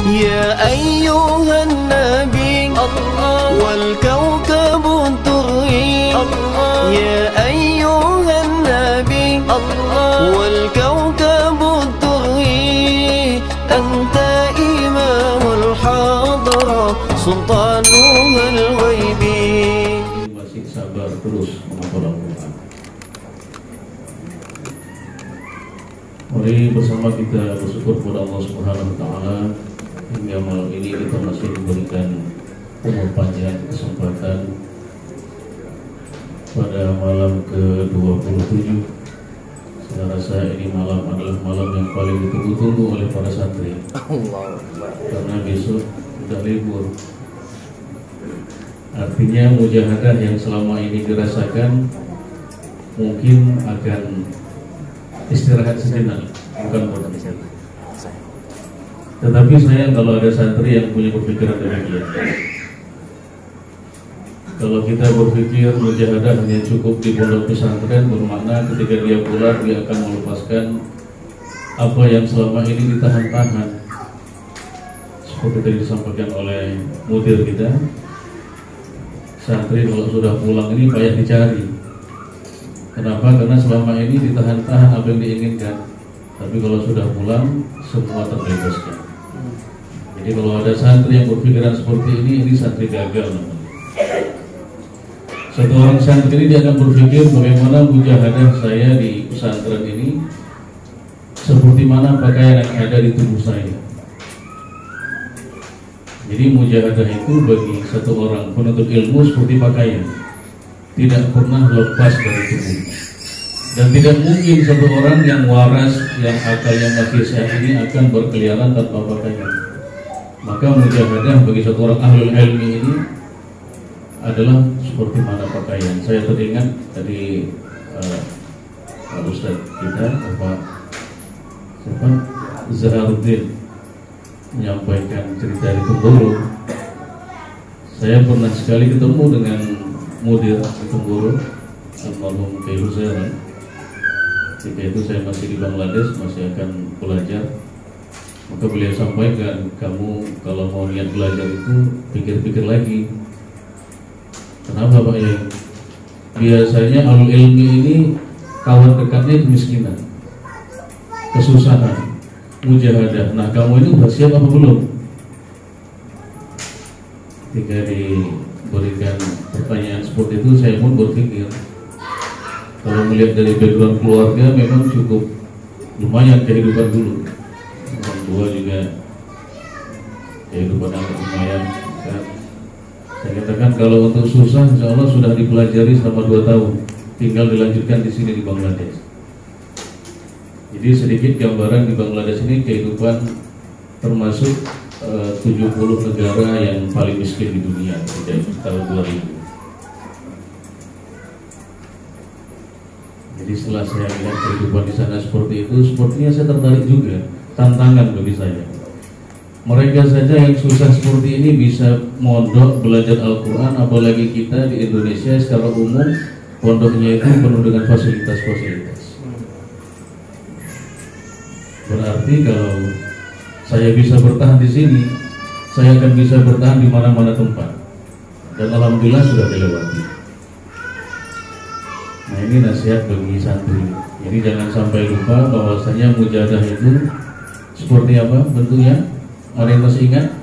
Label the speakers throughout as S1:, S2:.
S1: يا أيها النبي والكوكب الدري يا أيها النبي والكوكب الدري أنت إمام الحضرة سلطانها الغيبي.
S2: Masih sabar terus menghafal Al-Quran. Mari bersama kita bersyukur kepada Allah Subhanahu wa Ta'ala hingga malam ini kita masih diberikan umur panjang, kesempatan pada malam ke-27. Saya rasa ini malam adalah malam yang paling ditunggu-tunggu oleh para santri, karena besok sudah libur. Artinya mujahadah yang selama ini dirasakan mungkin akan istirahat sejenak, bukan berhenti. Tetapi saya kalau ada santri yang punya berpikiran demikian, kalau kita berpikir mujahadah hanya cukup di pondok pesantren, bermakna ketika dia pulang dia akan melepaskan apa yang selama ini ditahan-tahan. Seperti tadi disampaikan oleh mudir kita, santri kalau sudah pulang ini payah dicari. Kenapa? Karena selama ini ditahan-tahan apa yang diinginkan. Tapi kalau sudah pulang, semua terbebaskan. Jadi kalau ada santri yang berpikiran seperti ini santri gagal namanya. Satu orang santri ini dia akan berpikir bagaimana mujahadah saya di pesantren ini seperti mana pakaian yang ada di tubuh saya. Jadi mujahadah itu bagi satu orang penuntut ilmu seperti pakaian, tidak pernah lepas dari tubuh. Dan tidak mungkin satu orang yang waras, yang akalnya masih sehat ini akan berkeliaran tanpa pakaian. Maka mujahadah bagi satu orang ahlul ilmi ini adalah seperti mana pakaian. Saya teringat dari Pak Ustadz kita, Bapak Zaharuddin, menyampaikan cerita di Temboro. Saya pernah sekali ketemu dengan mudir di Temboro, almarhum Kiai Husain. Ketika itu saya masih di Bangladesh, masih akan belajar. Maka beliau sampaikan, kamu kalau mau niat belajar itu pikir-pikir lagi. Kenapa Pak Yai? Biasanya alul ilmi ini kawan dekatnya kemiskinan, kesusahan, mujahadah. Nah kamu ini sudah siap apa belum? Ketika diberikan pertanyaan seperti itu, saya pun berpikir, kalau melihat dari background keluarga memang cukup lumayan kehidupan dulu. Orang tua juga kehidupan yang lumayan kan. Saya katakan kalau untuk susah insya Allah sudah dipelajari selama 2 tahun, tinggal dilanjutkan di sini di Bangladesh. Jadi sedikit gambaran di Bangladesh ini kehidupan termasuk 70 negara yang paling miskin di dunia sejak tahun 2000. Jadi setelah saya lihat kehidupan di sana seperti itu, sepertinya saya tertarik juga, tantangan bagi saya. Mereka saja yang susah seperti ini bisa mondok belajar Al-Quran, apalagi kita di Indonesia secara umum pondoknya itu penuh dengan fasilitas-fasilitas. Berarti kalau saya bisa bertahan di sini, saya akan bisa bertahan di mana-mana tempat. Dan alhamdulillah sudah dilewati. Nah ini nasihat bagi santri. Jadi jangan sampai lupa bahwasanya mujahadah itu seperti apa bentuknya. Ada yang masih ingat?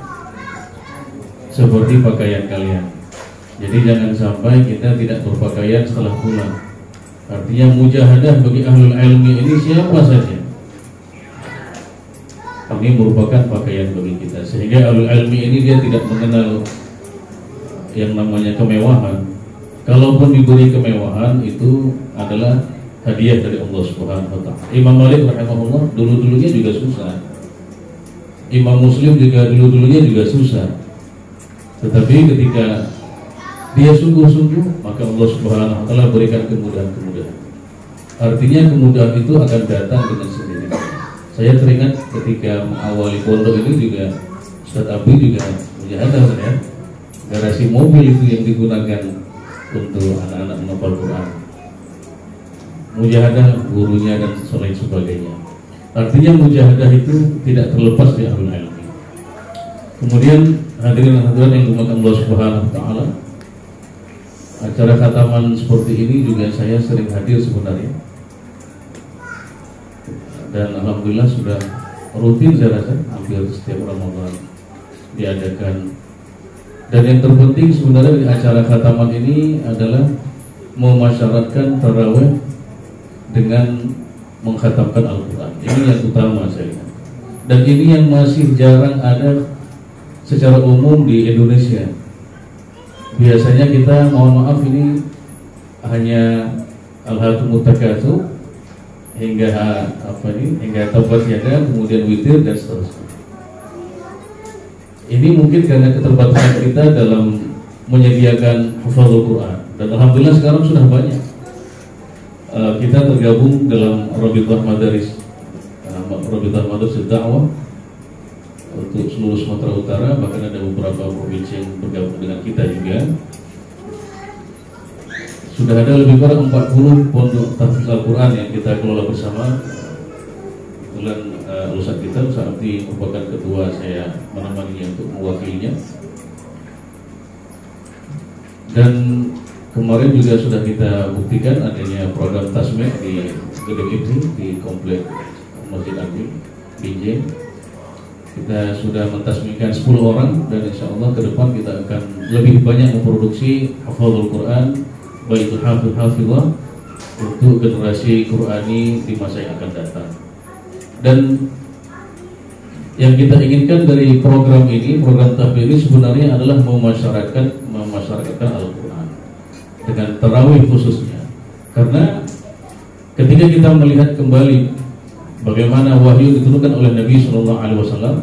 S2: Seperti pakaian kalian. Jadi jangan sampai kita tidak berpakaian setelah pulang. Artinya mujahadah bagi ahlul ilmi ini siapa saja, ini merupakan pakaian bagi kita. Sehingga ahlul ilmi ini dia tidak mengenal yang namanya kemewahan. Kalaupun diberi kemewahan itu adalah hadiah dari Allah Subhanahu wa Ta'ala. Imam Malik rahimahullah dulu-dulunya juga susah. Imam Muslim juga dulu-dulunya juga susah. Tetapi ketika dia sungguh-sungguh, maka Allah Subhanahu wa Ta'ala berikan kemudahan-kemudahan. Artinya kemudahan itu akan datang dengan sendirinya. Saya teringat ketika mengawali pondok ini juga Ustaz Abi juga mujahadah ya. Garasi mobil itu yang digunakan untuk anak-anak menghafal Quran. Mujahadah gurunya dan selain sebagainya. Artinya mujahadah itu tidak terlepas dari ahlul ilmi. Kemudian hadirin hadirat yang dimuliakan Allah Subhanahu wa taala, acara khataman seperti ini juga saya sering hadir sebenarnya. Dan alhamdulillah sudah rutin saya rasa hampir setiap Ramadan diadakan. Dan yang terpenting sebenarnya di acara khataman ini adalah memasyaratkan tarawih dengan mengkhatamkan Al-Quran. Ini yang utama saya lihat. Dan ini yang masih jarang ada secara umum di Indonesia. Biasanya kita, mohon maaf, ini hanya al-hakumut takatsur hingga hingga tabat yada, kemudian witir dan seterusnya. Ini mungkin karena keterbatasan kita dalam menyediakan hafadzul Quran. Dan alhamdulillah sekarang sudah banyak. Kita tergabung dalam Rabithah Madaris Dakwah untuk seluruh Sumatera Utara, bahkan ada beberapa provinsi yang bergabung dengan kita juga. Sudah ada lebih kurang 40 pondok tahfiz Al-Quran yang kita kelola bersama. Kebetulan Ustaz kita, Ustaz Abdi merupakan ketua, saya menemaninya untuk mewakilinya. Dan kemarin juga sudah kita buktikan adanya program tasmih di gedung itu, di komplek Masjid Agung Binjai. Kita sudah mentasmihkan 10 orang, dan insya Allah ke depan kita akan lebih banyak memproduksi hafadzul Quran, baik itu hafizah untuk generasi Qurani di masa yang akan datang. Dan yang kita inginkan dari program ini, program tahfiz ini sebenarnya adalah memasyarakatkan Al-Quran dengan tarawih khususnya. Karena ketika kita melihat kembali bagaimana wahyu diturunkan oleh Nabi SAW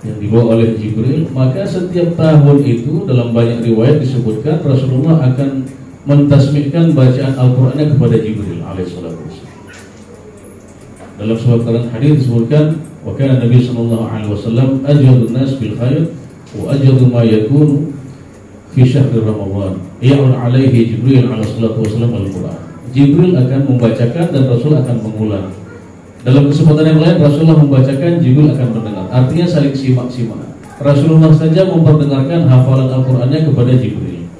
S2: yang dibawa oleh Jibril, maka setiap tahun itu dalam banyak riwayat disebutkan Rasulullah akan mentasmihkan bacaan Al-Qurannya kepada Jibril alaihissalam. Dalam sebuah hadis disebutkan, wa kana Nabi SAW ajwadun nas bil khair wa ajwadu ma yakunu fi syahr Ramadan ya'ul alaihi Jibril alaihissalam Al-Quran. Jibril akan membacakan dan Rasul akan mengulang. Dalam kesempatan yang lain Rasulullah membacakan, Jibril akan mendengar. Artinya saling simak-simak. Rasulullah saja memperdengarkan hafalan Al-Qur'annya kepada Jibril,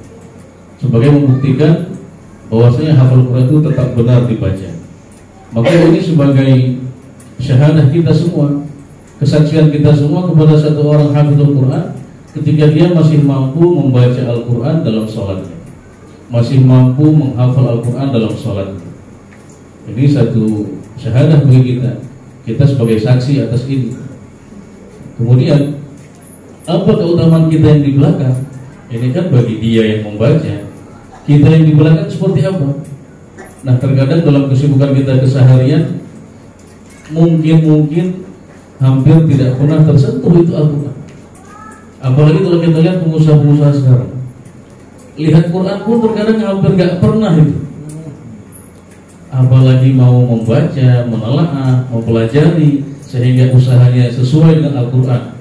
S2: sebagai membuktikan bahwasanya hafal Quran itu tetap benar dibaca. Maka ini sebagai syahadah kita semua, kesaksian kita semua kepada satu orang hafizul Quran ketika dia masih mampu membaca Al-Quran dalam sholatnya, masih mampu menghafal Al-Quran dalam sholat. Ini satu syahadah bagi kita. Kita sebagai saksi atas ini. Kemudian apa keutamaan kita yang di belakang? Ini kan bagi dia yang membaca. Kita yang di belakang seperti apa? Nah, terkadang dalam kesibukan kita keseharian mungkin hampir tidak pernah tersentuh itu Al-Quran. Apalagi kalau kita lihat pengusaha-pengusaha sekarang, lihat Quran pun terkadang hampir gak pernah itu. Apalagi mau membaca, menelaah, mempelajari, sehingga usahanya sesuai dengan Al-Quran,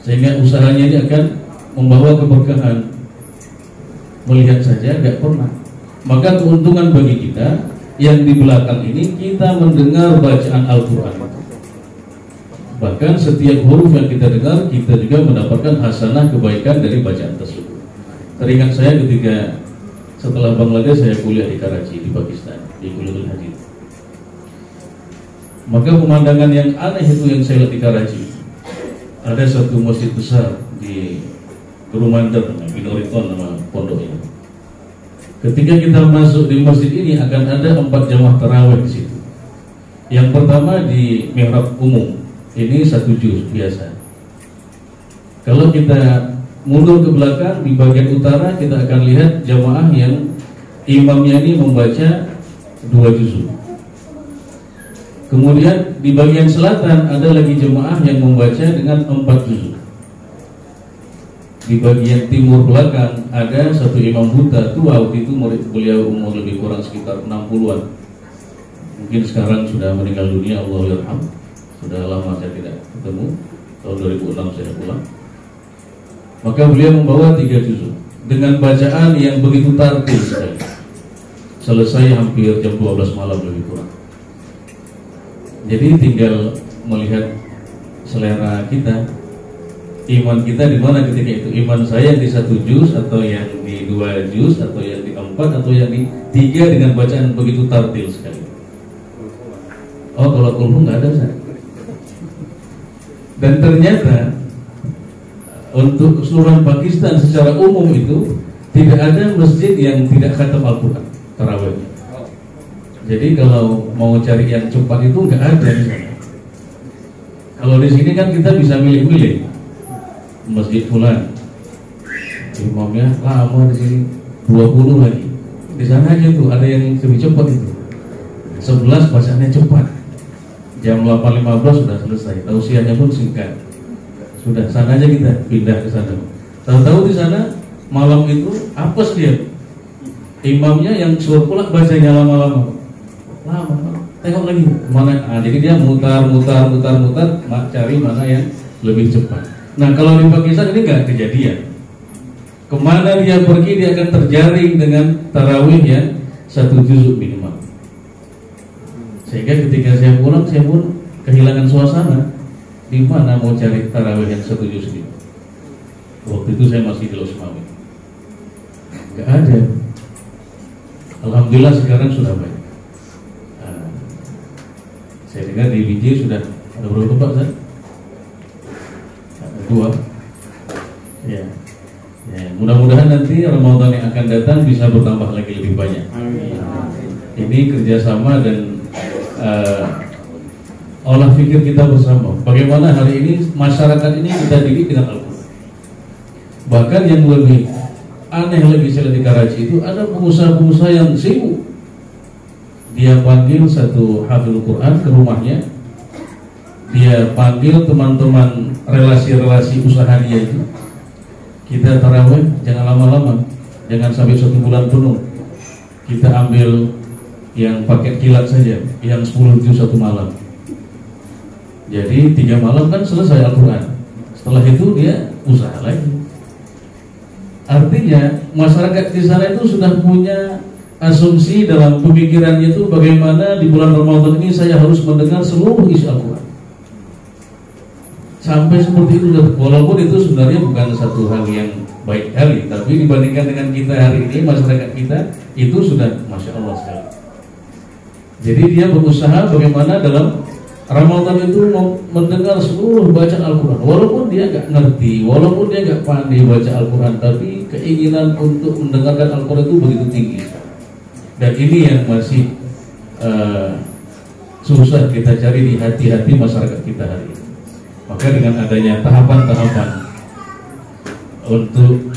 S2: sehingga usahanya ini akan membawa keberkahan. Melihat saja gak pernah. Maka keuntungan bagi kita yang di belakang ini, kita mendengar bacaan Al-Quran. Bahkan setiap huruf yang kita dengar, kita juga mendapatkan hasanah kebaikan dari bacaan tersebut. Teringat saya ketika setelah Bangladesh saya kuliah di Karachi, di Pakistan, di Kuliah Haji. Maka pemandangan yang aneh itu yang saya lihat di Karachi. Ada satu masjid besar di Coromandel, Binoriton nama pondoknya. Ketika kita masuk di masjid ini akan ada 4 jamaah tarawih di situ. Yang pertama di mihrab umum, ini 1 juz biasa. Kalau kita mundur ke belakang di bagian utara, kita akan lihat jamaah yang imamnya ini membaca 2 juz. Kemudian di bagian selatan ada lagi jemaah yang membaca dengan 4 juz. Di bagian timur belakang ada satu imam buta tua, waktu itu murid beliau umur lebih kurang sekitar 60-an. Mungkin sekarang sudah meninggal dunia, Allah yarham. Sudah lama saya tidak ketemu, tahun 2006 saya pulang. Maka beliau membawa 3 juz dengan bacaan yang begitu tartil sekali. Selesai hampir jam 12 malam lebih kurang. Jadi tinggal melihat selera kita. iman kita di mana ketika itu? Iman saya yang di 1 juz atau yang di 2 juz atau yang di 4 atau yang di 3 dengan bacaan begitu tartil sekali. Oh, kalau kulhu nggak ada, Ustaz. Dan ternyata untuk keseluruhan Pakistan secara umum itu tidak ada masjid yang tidak khatam Al-Quran tarawih. Jadi kalau mau cari yang cepat itu nggak ada di sana. Kalau di sini kan kita bisa milih-milih masjid fulan, imamnya lama di sini 20 lagi. Di sana aja tuh ada yang lebih cepat itu. 11 bacaannya cepat. Jam 8.15 sudah selesai. Tausiahnya pun singkat. Sudah sana aja kita pindah ke sana. Tahu-tahu di sana malam itu apes dia. Imamnya yang suruh pula bacanya lama-lama. Lama. Tengok lagi mana. Jadi dia mutar, cari mana yang lebih cepat. Nah, kalau di Pakistan ini nggak kejadian. Kemana dia pergi dia akan terjaring dengan tarawih yang 1 juz minimal. Sehingga ketika saya pulang, saya pun kehilangan suasana. Di mana mau cari tarawih yang 1 juz ini? Waktu itu saya masih di Losmawi. Nggak ada. Alhamdulillah sekarang sudah baik. Saya dengar di BJ sudah ada berapa tempat, Ustaz? 2. Ya. Mudah-mudahan nanti Ramadan yang akan datang bisa bertambah lagi lebih banyak. Ini kerjasama dan olah pikir kita bersama. Bagaimana hari ini masyarakat ini kita didik dengan Al-Quran. Bahkan yang lebih aneh lagi saya lihat di Karachi itu ada pengusaha-pengusaha yang sibuk. Dia panggil satu hafizul Quran ke rumahnya. Dia panggil teman-teman relasi-relasi usaha dia itu. Kita tarawih jangan lama-lama, jangan sampai 1 bulan penuh. Kita ambil yang paket kilat saja, yang 10 juz 1 malam. Jadi 3 malam kan selesai Al-Quran. Setelah itu dia usaha lagi. Artinya masyarakat di sana itu sudah punya asumsi dalam pemikirannya itu bagaimana di bulan Ramadan ini saya harus mendengar seluruh isi Al-Quran. Sampai seperti itu, walaupun itu sebenarnya bukan satu hal yang baik kali, tapi dibandingkan dengan kita hari ini, masyarakat kita itu sudah Masya Allah sekali. Jadi dia berusaha bagaimana dalam Ramadan itu mendengar seluruh bacaan Al-Quran. Walaupun dia nggak ngerti, walaupun dia nggak pandai baca Al-Quran, tapi keinginan untuk mendengarkan Al-Quran itu begitu tinggi. Dan ini yang masih susah kita cari di hati-hati masyarakat kita hari ini. Maka dengan adanya tahapan-tahapan untuk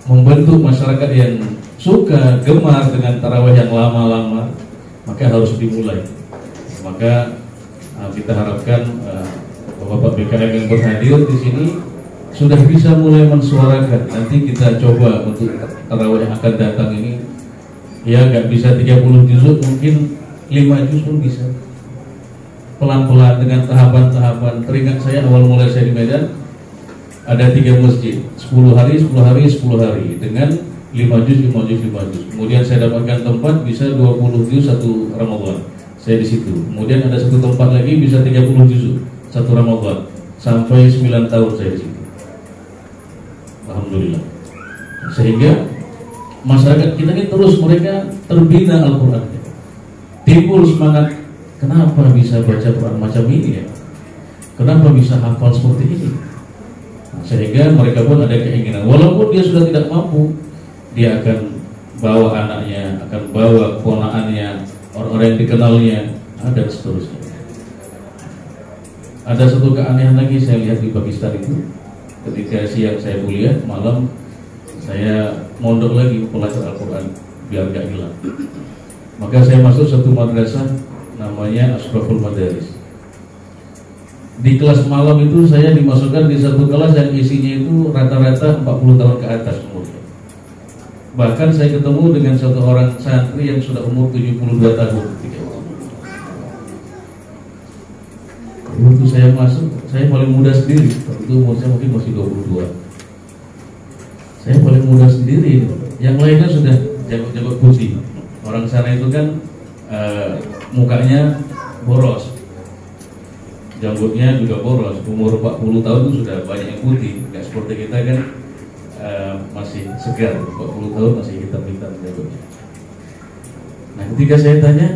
S2: membentuk masyarakat yang suka, gemar dengan tarawih yang lama-lama, maka harus dimulai. Maka kita harapkan Bapak BKM yang berhadir di sini sudah bisa mulai mensuarakan. Nanti kita coba untuk tarawih yang akan datang ini, ya nggak bisa 30 juz, mungkin 5 juz pun bisa. Pelan-pelan dengan tahapan-tahapan. Teringat saya awal mulai saya di Medan ada 3 masjid, 10 hari dengan 5 juz. Kemudian saya dapatkan tempat bisa 20 juz 1 Ramadan. Saya di situ. Kemudian ada satu tempat lagi bisa 30 juz 1 Ramadan. Sampai 9 tahun saya di situ. Alhamdulillah. Sehingga masyarakat kita ini terus mereka terbina Al-Quran. Timbul semangat. Kenapa bisa baca Quran macam ini ya? Kenapa bisa hafal seperti ini? Sehingga mereka pun ada keinginan. Walaupun dia sudah tidak mampu, dia akan bawa anaknya, akan bawa ponakannya, orang-orang yang dikenalnya, dan seterusnya. Ada satu keanehan lagi saya lihat di Pakistan itu. Ketika siang saya kuliah, malam saya mondok lagi belajar Al-Quran biar gak hilang. Maka saya masuk satu madrasah namanya Ashraful Madaris. Di kelas malam itu saya dimasukkan di satu kelas yang isinya itu rata-rata 40 tahun ke atas umurnya. Bahkan saya ketemu dengan satu orang santri yang sudah umur 72 tahun ketika waktu saya masuk, saya paling muda sendiri. Waktu itu umur saya mungkin masih 22. Saya paling muda sendiri. Yang lainnya sudah jabat-jabat putih. Orang sana itu kan mukanya boros, Janggutnya juga boros, umur 40 tahun itu sudah banyak yang putih. Nggak seperti kita kan masih segar, 40 tahun masih hitam-hitam janggutnya. Nah ketika saya tanya,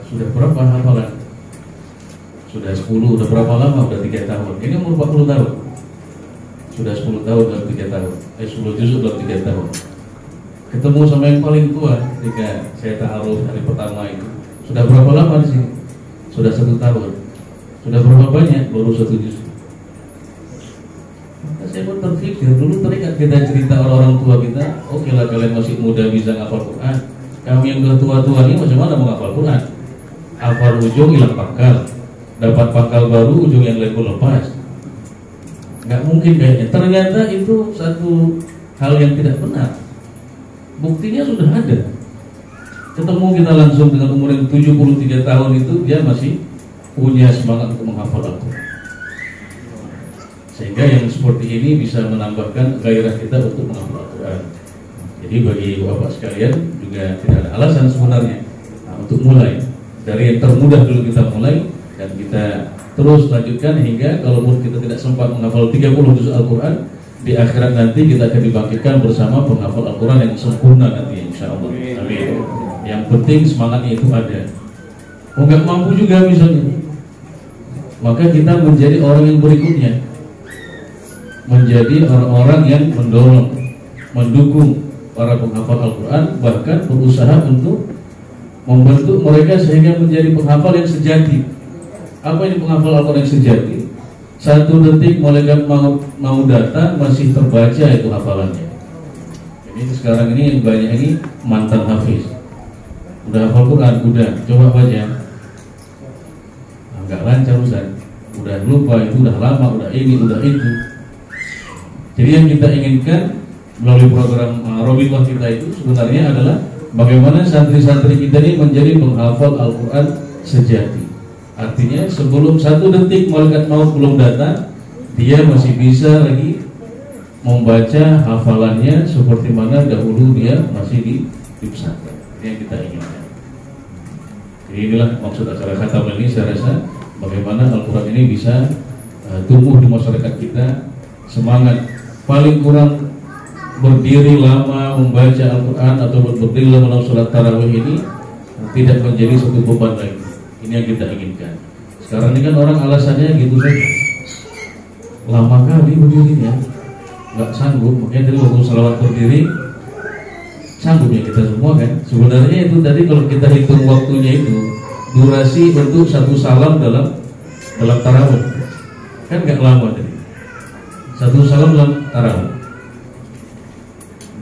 S2: sudah berapa hafalan? Sudah 10, udah berapa lama? Udah 3 tahun. Ini umur 40 tahun. Sudah 10 tahun dalam 3 tahun. 10 juz dalam 3 tahun. Ketemu sama yang paling tua ketika saya ta'aruf hari pertama itu. Sudah berapa lama di sini? Sudah 1 tahun. Sudah berapa banyak? Baru 1 juz. Nah, saya pun terpikir, dulu teringat kita cerita orang-orang tua kita, oke lah kalian masih muda bisa ngapal Quran. Kami yang udah tua-tua ini macam mana mau ngapal Quran? Hafal ujung hilang pangkal, dapat pangkal baru, ujung yang lain pun lepas. Nggak mungkin kayaknya. Ternyata itu satu hal yang tidak benar. Buktinya sudah ada. Ketemu kita langsung dengan umur yang 73 tahun itu, dia masih punya semangat untuk menghafal Al-Quran. Sehingga yang seperti ini bisa menambahkan gairah kita untuk menghafal Al-Quran. Jadi bagi bapak sekalian juga tidak ada alasan sebenarnya untuk mulai. Dari yang termudah dulu kita mulai, dan kita terus lanjutkan hingga kalaupun kita tidak sempat menghafal 30 juz Al-Quran, di akhirat nanti kita akan dibangkitkan bersama penghafal Al-Quran yang sempurna nanti, insya Allah. Amin. Yang penting semangatnya itu ada. Nggak mampu juga misalnya, maka kita menjadi orang yang berikutnya, menjadi orang-orang yang mendorong, mendukung para penghafal Al-Quran, bahkan berusaha untuk membentuk mereka sehingga menjadi penghafal yang sejati. Apa ini penghafal Al-Quran yang sejati? 1 detik malaikat mau datang masih terbaca itu hafalannya. Ini sekarang ini yang banyak ini mantan hafiz. Udah hafal Quran, udah coba baca, nggak lancar Ustaz. Udah lupa, itu udah lama, udah ini, udah itu. Jadi yang kita inginkan melalui program Robitlah kita itu sebenarnya adalah bagaimana santri-santri kita ini menjadi penghafal Al-Quran sejati. Artinya sebelum 1 detik malaikat maut belum datang, dia masih bisa lagi membaca hafalannya seperti mana dahulu dia masih di pesantren. Ini yang kita inginkan. Jadi inilah maksud acara khatam ini. Saya rasa bagaimana Al-Quran ini bisa tumbuh di masyarakat kita, semangat paling kurang berdiri lama membaca Al-Quran atau berdiri lama dalam sholat tarawih ini tidak menjadi satu beban lagi. Ini yang kita inginkan. Sekarang ini kan orang alasannya gitu saja, lama kali berdirinya, nggak sanggup. Makanya tadi waktu salawat berdiri sanggup ya kita semua kan. Sebenarnya itu tadi kalau kita hitung waktunya itu durasi untuk 1 salam dalam tarawih kan nggak lama tadi. 1 salam dalam tarawih.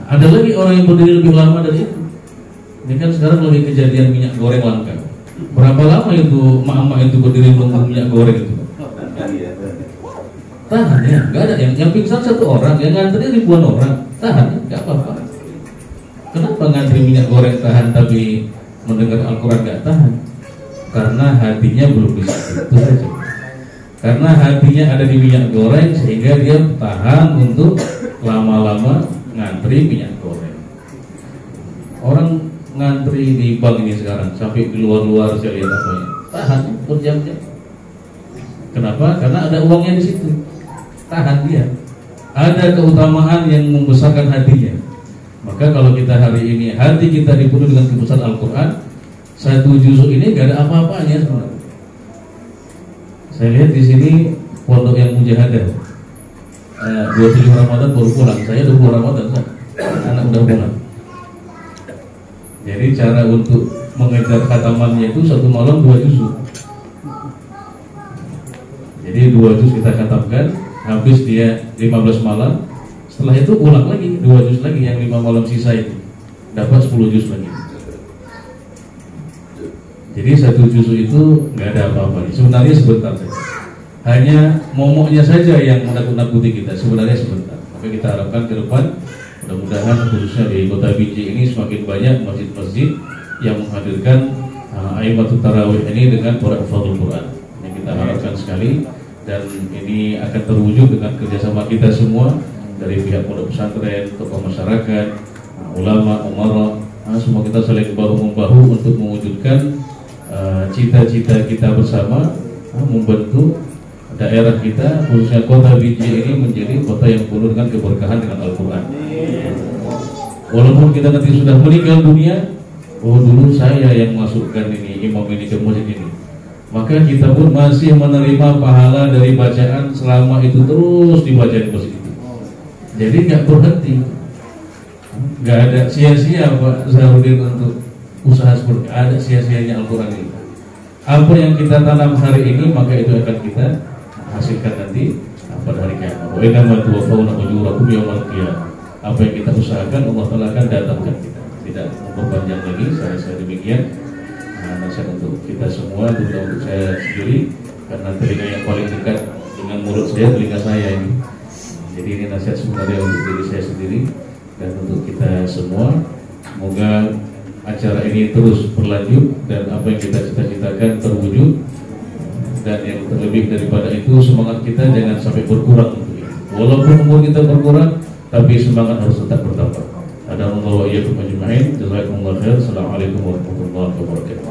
S2: Nah, ada lagi orang yang berdiri lebih lama dari itu. Ini kan sekarang lagi kejadian minyak goreng langka. Berapa lama itu mak-mak itu berdiri menunggu minyak goreng itu? Tahan ya, nggak ada yang pingsan 1 orang, yang ngantri ribuan orang. Tahan ya, nggak apa-apa. Kenapa ngantri minyak goreng tahan tapi mendengar Al-Quran nggak tahan? Karena hatinya belum bisa, itu saja. Karena hatinya ada di minyak goreng sehingga dia tahan untuk lama-lama ngantri minyak goreng. Orang ngantri di bank ini sekarang sampai di luar-luar saya lihat apanya, tahan berjam-jam. Kenapa? Karena ada uangnya di situ. Tahan dia. Ada keutamaan yang membesarkan hatinya. Maka kalau kita hari ini hati kita dipenuhi dengan kebesaran Al-Quran, 1 juz ini gak ada apa-apanya sebenarnya. Saya lihat di sini pondok yang mujahadah 27 Ramadan baru pulang. Saya 20 Ramadan anak udah pulang. Jadi cara untuk mengejar khatamannya itu 1 malam 2 juz. Jadi 2 juz kita khatamkan, habis dia 15 malam. Setelah itu ulang lagi 2 juz lagi, yang 5 malam sisa itu dapat 10 juz lagi. Jadi 1 juz itu nggak ada apa-apa. Sebenarnya sebentar saja. Hanya momoknya saja yang menakut-nakuti kita. Sebenarnya sebentar. Maka kita harapkan ke depan mudah-mudahan khususnya di Kota Binjai ini semakin banyak masjid-masjid yang menghadirkan Aimatul Tarawih ini dengan para hafadzul Quran. Yang kita harapkan sekali, dan ini akan terwujud dengan kerjasama kita semua dari pihak pondok pesantren, tokoh masyarakat, ulama, umarah. Semua kita saling bahu membahu untuk mewujudkan cita-cita kita bersama, membentuk daerah kita, khususnya kota Binjai ini menjadi kota yang penuh dengan keberkahan dengan Al-Quran. Walaupun kita nanti sudah meninggal dunia, oh dulu saya yang masukkan ini, imam ini ke masjid ini, maka kita pun masih menerima pahala dari bacaan selama itu terus dibaca di masjid itu. Jadi nggak berhenti, nggak ada sia-sia Pak Zahrudin untuk usaha seperti ada sia-sianya Al-Quran ini. Apa yang kita tanam hari ini maka itu akan kita hasilkan nanti pada hari kiamat. Wa innamal tuwaffawna ujurakum yaumal qiyamah. Apa yang kita usahakan Allah Ta'ala akan datangkan kita. Tidak memperpanjang lagi, saya demikian. Nasihat untuk kita semua, terutama untuk saya sendiri, karena telinga yang paling dekat dengan mulut saya, telinga saya ini. Jadi ini nasihat sebenarnya untuk diri saya sendiri dan untuk kita semua. Semoga acara ini terus berlanjut dan apa yang kita cita-citakan terwujud. Dan yang terlebih daripada itu, semangat kita jangan sampai berkurang. Walaupun umur kita berkurang, tapi semangat harus tetap bertambah. Ada Allah wa iyyakum ajma'in. Jazakumullah khair. Assalamualaikum warahmatullahi wabarakatuh.